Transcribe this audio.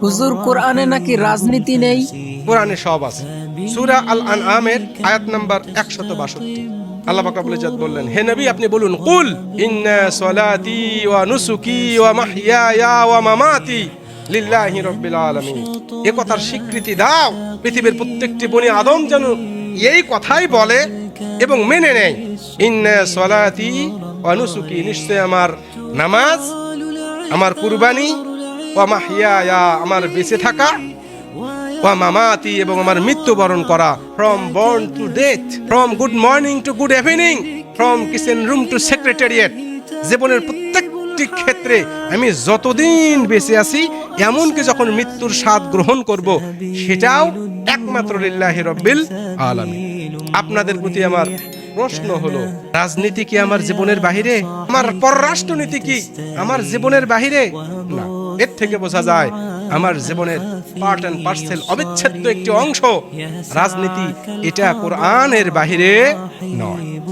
হুজুর, কোরআনে নাকি রাজনীতি নেই? কোরআনে সব আছে। সূরা আল আনআমের আয়াত নাম্বার 162 আল্লাহ পাক রব্বুল ইজ্জত বললেন, হে নবী আপনি বলুন, কুল ইন্না সলাতি ওয়া নুসুকি ওয়া মাহইয়ায়া ওয়া মামাতি লিল্লাহি রাব্বিল আলামিন। এ কথার স্বীকৃতি দাও, পৃথিবীর প্রত্যেকটি বনি আদম যেন এই কথাই বলে এবং মেনে নেয়। ইন্না সলাতি ওয়া নুসুকি, নিশ্চয় আমার নামাজ, আমার কুরবানি, ওয়া মাহইয়ায়া আমার বেঁচে থাকা, ওয়া মামাতি এবং আমার মৃত্যুবরণ করা, from born to death, from good morning to good evening, from kitchen room two secretariat, জীবনের প্রত্যেকটি ক্ষেত্রে আমি যতদিন বেঁচে আছি, এমনকি যখন মৃত্যুর স্বাদ গ্রহণ করব, সেটাও একমাত্র লিল্লাহি রাব্বিল আলামিন। আপনাদের প্রতি আমার প্রশ্ন হলো, রাজনীতি কি আমার জীবনের বাহিরে? আমার পররাষ্ট্রনীতি কি আমার জীবনের বাহিরে? না, এর থেকে বোঝা যায় আমার জীবনের পার্ট এন্ড পার্সেল, অবিচ্ছেদ্য একটি অংশ। রাজনীতি এটা কোরআনের বাহিরে নয়।